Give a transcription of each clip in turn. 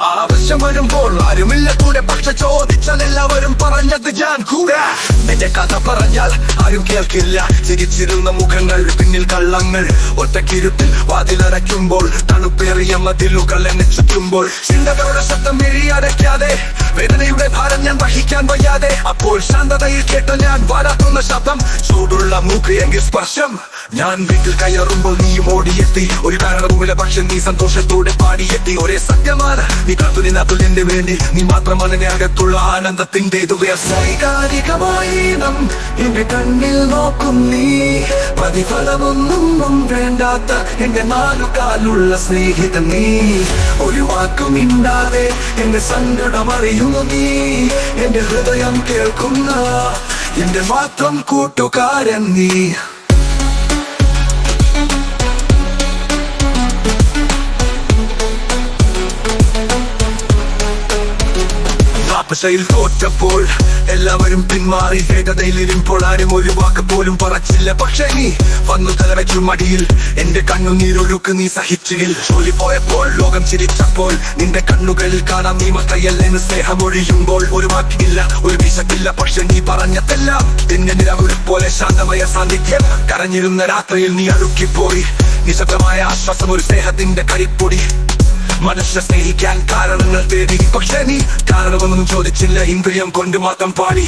ആവശ്യം വരുമ്പോൾ ആരുമില്ല കൂടെ, പക്ഷെ ചോദിച്ചാൽ എല്ലാവരും പറഞ്ഞത് ഞാൻ കൂടെ. എന്റെ കഥ പറഞ്ഞാൽ ആരും കേൾക്കില്ല, ചിരിച്ചിരുന്ന മുഖങ്ങൾ പിന്നിൽ കള്ളങ്ങൾ. ഒറ്റക്കിരുത്തിൽ വാതിലടയ്ക്കുമ്പോൾ തണുപ്പേറിയ മതിലുകൾ എന്നെ ചുറ്റുമ്പോൾ ചിന്തകളുടെ ശബ്ദം മിഴിയടയ്ക്കാതെ, വേദനയുടെ ഭാരം ഞാൻ വഹിക്കാൻ വയ്യാതെ. അപ്പോൾ ശാന്തതയിൽ കേട്ട ഞാൻ വാടാത്തുന്ന ശബ്ദം, ചൂടുള്ള മൂക്കിയെങ്കിൽ സ്പർശം. ഞാൻ വീട്ടിൽ കയറുമ്പോൾ നീയും ഓടിയെത്തി, ഒരു കാരണവുമില്ല പക്ഷെ നീ സന്തോഷത്തോടെ പാടിയെത്തി. ഒരേ സത്യമാണ്, നീ കാത്തുനിന്നതിൽ എന്റെ വേണ്ടി, നീ മാത്രമാണ് എന്റെ അകത്തുള്ള ആനന്ദത്തിന്റെ വൈകാരികമായി എന്റെ കണ്ണിൽ നോക്കും നീ. പ്രതിഫലമൊന്നും വേണ്ടാത്ത എന്റെ നാലുകാലുള്ള സ്നേഹിതൻ നീ. ഒരു വാക്കും ഇണ്ടാതെ എന്റെ സങ്കടം അറിയുന്നു നീ. എന്റെ ഹൃദയം കേൾക്കുന്ന എന്റെ മാത്രം കൂട്ടുകാരൻ നീ. പക്ഷയിൽ തോറ്റപ്പോൾ എല്ലാവരും പിന്മാറി, വേഗതയിലിരുമ്പോൾ ആരും ഒരു വാക്ക് പോലും പറച്ചില്ല. പക്ഷെ നീ വന്നു തലവെച്ചു മടിയിൽ, എന്റെ കണ്ണുനീരൊഴുക്ക് നീ സഹിച്ചിൽ. ജോലി പോയപ്പോൾ ലോകം ചിരിച്ചപ്പോൾ നിന്റെ കണ്ണുകളിൽ കാണാം നീ മത്തയല്ലെന്ന് സ്നേഹമൊഴിയുമ്പോൾ. ഒരു വാക്കില്ല, ഒരു വിശക്കില്ല, പക്ഷെ നീ പറഞ്ഞതെല്ലാം എന്നെ നിലവിലെ പോലെ ശാന്തമായ സാന്നിധ്യം. കരഞ്ഞിരുന്ന രാത്രിയിൽ നീ അഴുക്കിപ്പോയി, നിശബ്ദമായ ആശ്വാസം ഒരു സ്നേഹത്തിന്റെ കരിപ്പൊടി. മനുഷ്യ സ്നേഹിക്കാൻ കാരണങ്ങൾ തേടി, പക്ഷെ നീ കാരണമൊന്നും ചോദിച്ചില്ല, ഇന്ദ്രിയം കൊണ്ട് മാത്രം പാടി.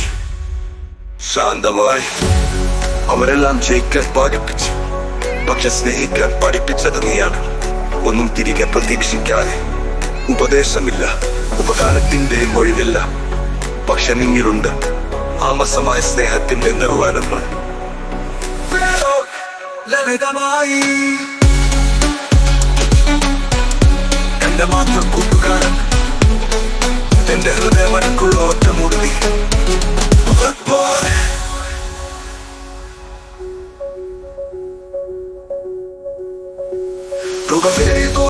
ശാന്തമായി അവരെല്ലാം ജയിക്കാൻ പഠിപ്പിച്ചു, പക്ഷെ സ്നേഹിക്കാൻ പഠിപ്പിച്ചത് നീയാണ്. ഒന്നും തിരികെ പ്രതീക്ഷിക്കാതെ, ഉപദേശമില്ല, ഉപകാരത്തിന്റെ മൊഴിയില്ല, പക്ഷെ നിങ്ങിലുണ്ട് ആമസമായ സ്നേഹത്തിന്റെ നിർവ്വഹണം. ലളിതമായി എന്റെ മാത്രം കൂട്ടുകാരൻ, എന്റെ ഹൃദയമനക്കുള്ള ഒറ്റ മുടി.